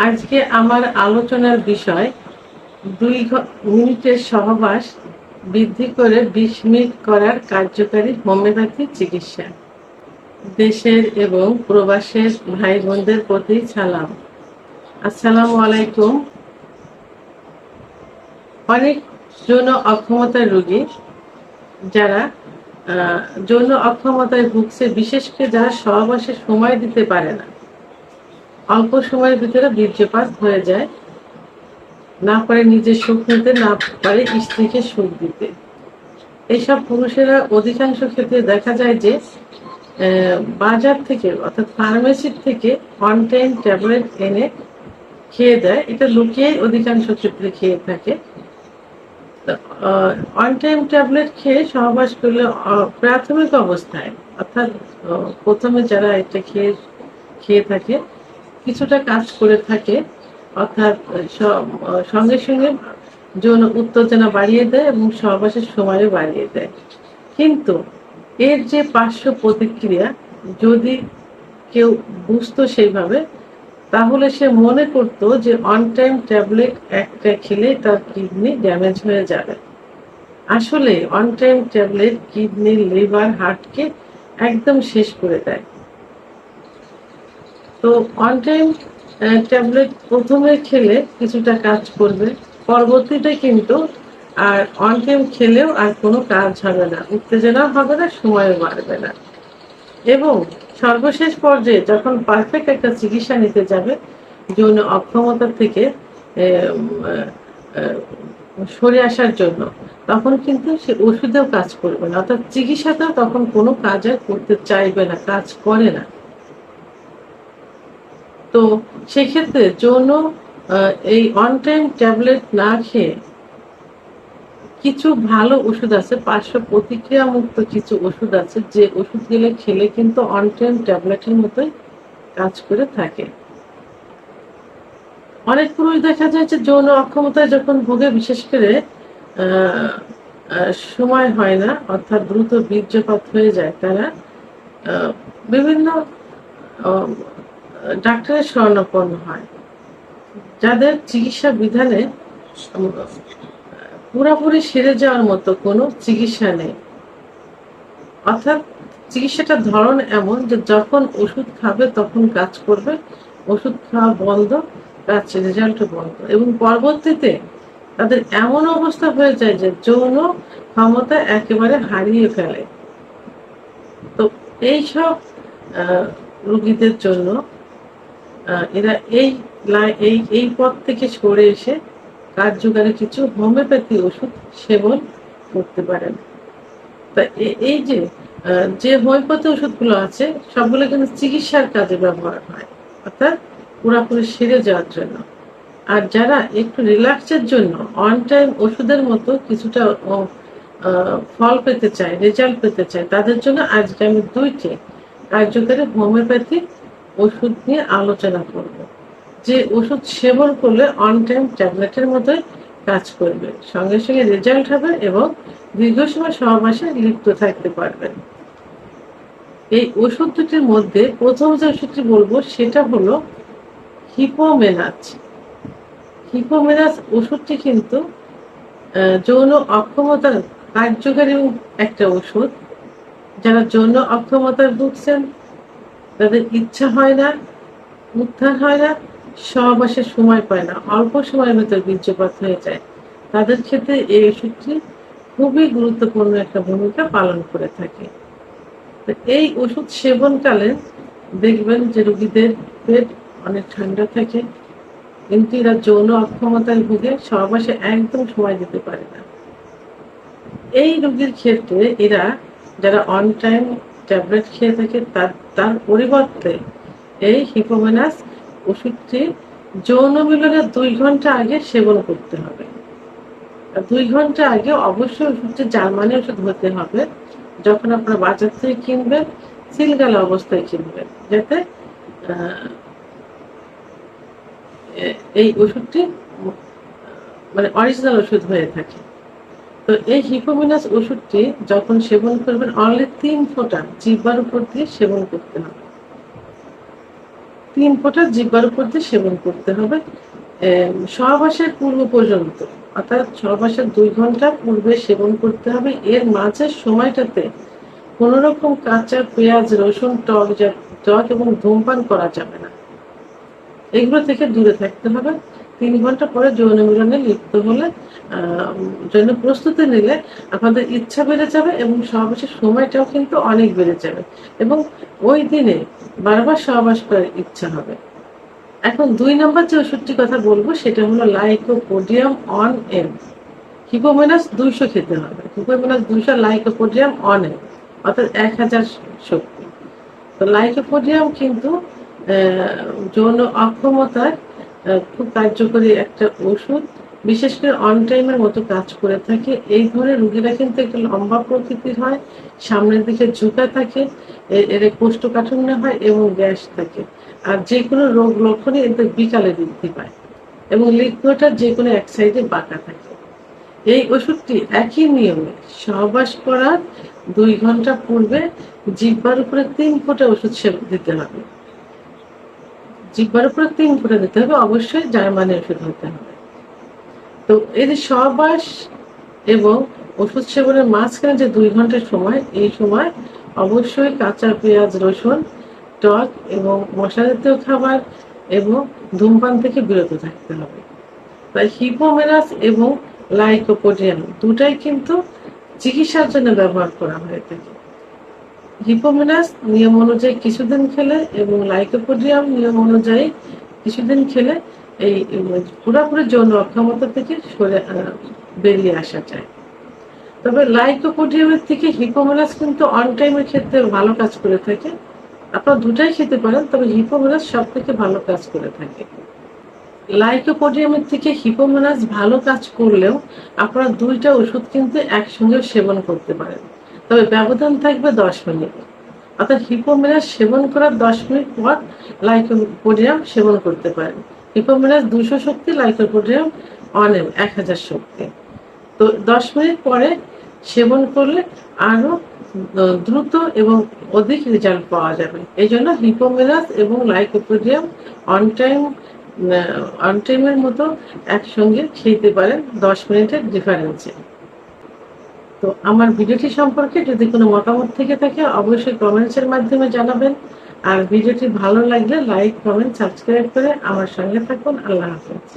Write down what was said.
আজকে আমার আলোচনার বিষয় 2 মিনিটের সহবাস বৃদ্ধি করে 20 মিনিট করার কার্যকারী হোমিওপ্যাথি চিকিৎসা। দেশের এবং প্রবাসের ভাই বোনদের প্রতি সালাম। আসসালামু আলাইকুম। অনেক যৌন অক্ষমতার রোগী যারা যৌন অক্ষমতায় ভুগছে, বিশেষ করে যারা সহবাসে সময় দিতে পারে না, অল্প সময়ের ভিতরে বীর্যপাত হয়ে যায়, না পারে নিজে সুখ নিতে, না পারে স্ত্রীকে সুখ দিতে। এইসব পুরুষেরা অধিকাংশ ক্ষেত্রে দেখা যায় যে বাজার থেকে অর্থাৎ ফার্মেসির থেকে অন টাইম ট্যাবলেট এনে খেয়ে দেয়। এটা লুকিয়ে অধিকাংশ ক্ষেত্রে খেয়ে থাকে। অন টাইম ট্যাবলেট খেয়ে সহবাস করলে প্রাথমিক অবস্থায়, অর্থাৎ প্রথমে যারা এটা খেয়ে থাকে কিছুটা কাজ করে থাকে, অর্থাৎ সঙ্গে সঙ্গে যৌন উত্তেজনা বাড়িয়ে দেয় এবং সহবাসের সময়ও বাড়িয়ে দেয়। কিন্তু এর যে পার্শ্ব প্রতিক্রিয়া যদি কেউ বুঝতো সেইভাবে, তাহলে সে মনে করতো যে অন টাইম ট্যাবলেট একটা খেলে তার কিডনি ড্যামেজ হয়ে যাবে। আসলে on time tablet kidney, liver, হার্টকে একদম শেষ করে দেয়। তো অন টাইম ট্যাবলেট প্রথমে খেলে কিছুটা কাজ করবে, পরবর্তীতে কিন্তু আর অন টাইম খেলেও আর কোনো কাজ হবে না, উত্তেজনা হবে না, সময়ও বাড়বে না। এবং সর্বশেষ পর্যায়ে যখন পারফেক্ট একটা চিকিৎসা নিতে যাবে যৌন অক্ষমতা থেকে সরে আসার জন্য, তখন কিন্তু সে ওষুধেও কাজ করবে না, অর্থাৎ চিকিৎসাতেও তখন কোনো কাজ আর করতে চাইবে না, কাজ করে না। তো সেক্ষেত্রে যৌন এই অন টাইম ট্যাবলেট না খেয়ে কিছু ভালো ওষুধ আছে, পার্শ্ব প্রতিক্রিয়া মুক্ত কিছু ওষুধ আছে, যে ওষুধগুলো খেলে কিন্তু অন টাইম ট্যাবলেটের মতোই কাজ করে থাকে। অনেক পুরুষ দেখা যায় যে যৌন অক্ষমতায় যখন ভোগে, বিশেষ করে সময় হয় না, অর্থাৎ দ্রুত বীর্যপাত হয়ে যায়, তারা বিভিন্ন ডাক্তারের শরণাপন্ন হয়, যাদের চিকিৎসা বিধানে পুরোপুরি সেরে যাওয়ার মতো কোনো চিকিৎসা নেই। অর্থাৎ চিকিৎসাটার ধরন এমন যে যখন ওষুধ খাবে তখন কাজ করবে, ওষুধ খাওয়া বন্ধ, কাজ রেজাল্টও বন্ধ, এবং পরবর্তীতে তাদের এমন অবস্থা হয়ে যায় যে যৌন ক্ষমতা একেবারে হারিয়ে ফেলে। তো এইসব রোগীদের জন্য এরা এই পথ থেকে সরে এসে কার্যকারী কিছু হোমিওপ্যাথি ওষুধ সেবন করতে পারেন। তা এই যে হোমিওপ্যাথি ওষুধগুলো আছে সবগুলো কিন্তু চিকিৎসার কাজে ব্যবহার হয়, অর্থাৎ পুরোপুরি সেরে যাওয়ার জন্য। আর যারা একটু রিল্যাক্সের জন্য অন টাইম ওষুধের মতো কিছুটা ফল পেতে চায়, রেজাল্ট পেতে চায়, তাদের জন্য আজকে আমি 2টি কার্যকারী হোমিওপ্যাথি ওষুধ নিয়ে আলোচনা করব, যে ওষুধ সেবন করলে অন টাইম ট্যাবলেটের মতোই কাজ করবে, সঙ্গে সঙ্গে রেজাল্ট হবে এবং দীর্ঘ সময় সহবাসে লিপ্ত থাকতে পারবেন। এই ওষুধ দুটির মধ্যে প্রথম যে ওষুধটি বলবো সেটা হলো হিপোমেনাস। হিপোমেনাস ওষুধটি কিন্তু যৌন অক্ষমতার কার্যকারী একটা ওষুধ। যারা যৌন অক্ষমতায় ভুগছেন, তাদের ইচ্ছা হয় না, উত্থান হয় না, সহবাসের সময় পায় না, অল্প সময়ের ভেতর বীর্যপাত হয়ে যায়, তাদের ক্ষেত্রে এই ওষুধটি খুবই গুরুত্বপূর্ণ একটা ভূমিকা পালন করে থাকে। এই ওষুধ সেবনকালে দেখবেন যে রোগীদের পেট অনেক ঠান্ডা থাকে, কিন্তু এরা যৌন অক্ষমতায় ভুগে সহবাসে একদম সময় দিতে পারে না। এই রোগীর ক্ষেত্রে এরা যারা অন টাইম ট্যাবলেট খেয়ে থাকে, তার পরিবর্তে এই হিপোমেনাস ওষুধটি যৌন মিলনের 2 ঘন্টা আগে সেবন করতে হবে। 2 ঘন্টা আগে অবশ্যই ওষুধটি জার্মানি ওষুধ হতে হবে। যখন আপনারা বাজার থেকে কিনবেন, সিলগালা অবস্থায় কিনবেন, যাতে এই ওষুধটি মানে অরিজিনাল ওষুধ হয়ে থাকে। তো এই হিপোমেনাস ওষুধটি যখন সেবন করবেন, অনলি 3 ফোঁটা জিহ্বার উপর দিয়ে সেবন করতে হবে। 3 ফোঁটা জিহ্বার উপর দিয়ে সেবন করতে হবে সহবাসের পূর্ব পর্যন্ত, অর্থাৎ সহবাসের 2 ঘন্টা পূর্বে সেবন করতে হবে। এর মাঝের সময়টাতে কোনো রকম কাঁচা পেঁয়াজ, রসুন, টক এবং ধূমপান করা যাবে না। এগুলো থেকে দূরে থাকতে হবে। 3 ঘন্টা পরে যৌন মিলনে লিপ্ত হলে জন্য প্রস্তুতি নিলে আপনাদের ইচ্ছা বেড়ে যাবে এবং সহবাসের সময়টাও কিন্তু অনেক বেড়ে যাবে এবং ওই দিনে বারবার সহবাস করার ইচ্ছা হবে। এখন 2 নম্বর যে ওষুধটির কথা বলবো সেটা হলো লাইকোপোডিয়াম অন এম। হিপোমেনাস 200 খেতে হবে। হিপোমেনাস 200, লাইকোপোডিয়াম অন এম অর্থাৎ 1000 শক্তি। তো লাইকোপোডিয়াম কিন্তু যৌন অক্ষমতার খুব কার্যকরী একটা ওষুধ, বিশেষ করে অন টাইমের মতো কাজ করে থাকে। এই ধরনের রোগীরা কিন্তু একটু লম্বা প্রকৃতির হয়, সামনের দিকে ঝুঁকা থাকে, এর কোষ্ঠকাঠিন্য হয় এবং গ্যাস থাকে। আর যে কোনো রোগ লক্ষণই এদের বিকালে বৃদ্ধি পায় এবং লিঙ্গটা যে কোনো এক সাইডে বাঁকা থাকে। এই ওষুধটি একই নিয়মে সহবাস করার 2 ঘন্টা পূর্বে জিহ্বার উপরে 3 ফোঁটা ওষুধ দিতে হবে। জিহ্বার উপরে 3 ফোঁটা দিতে হবে, অবশ্যই জার্মানি ওষুধ হতে হবে। তো এই যে সহবাস এবং ওষুধ সেবনের মাঝখানে যে 2 ঘন্টার সময়, এই সময় অবশ্যই কাঁচা পেঁয়াজ, রসুন, টক এবং মশলা জাতীয় খাবার এবং ধূমপান থেকে বিরত থাকতে হবে। তাই হিপোমেনাস এবং লাইকোপোডিয়াম দুটাই কিন্তু চিকিৎসার জন্য ব্যবহার করা হয়ে থাকে। হিপোমেনাস নিয়ম অনুযায়ী কিছুদিন খেলে এবং লাইকোপোডিয়াম নিয়ম অনুযায়ী কিছুদিন খেলে এই পুরোপুরি যৌন অক্ষমতা থেকে বেরিয়ে আসা যায়। তবে লাইকোপোডিয়ামের থেকে হিপোমেনাস কিন্তু অন টাইমের ক্ষেত্রে ভালো কাজ করে থাকে। আপনারা দুটাই খেতে পারেন, তবে হিপোমেনাস সব থেকে ভালো কাজ করে থাকে। লাইকোপোডিয়ামের থেকে হিপোমেনাস ভালো কাজ করলেও আপনারা 2টা ওষুধ কিন্তু একসঙ্গে সেবন করতে পারেন, তবে ব্যবধান থাকবে 10 মিনিট। অর্থাৎ হিপোমেনাস সেবন করার 10 মিনিট পর লাইকোপোডিয়াম সেবন করতে পারেন। হিপোমেনাস 200 শক্তি, লাইকোপোডিয়াম অনেম 1000 শক্তি। তো 10 মিনিট পরে সেবন করলে আরো দ্রুত এবং অধিক রেজাল্ট পাওয়া যাবে। এই জন্য হিপোমেনাস এবং লাইকোপোডিয়াম অন টাইমের মতো একসঙ্গে খেতে পারেন 10 মিনিটের ডিফারেন্সে। তো আমার ভিডিওটি সম্পর্কে যদি কোনো মতামত থেকে থাকে অবশ্যই কমেন্টসের মাধ্যমে জানাবেন। আর ভিডিওটি ভালো লাগলে লাইক, কমেন্ট, সাবস্ক্রাইব করে আমার সঙ্গে থাকুন। আল্লাহ হাফেজ।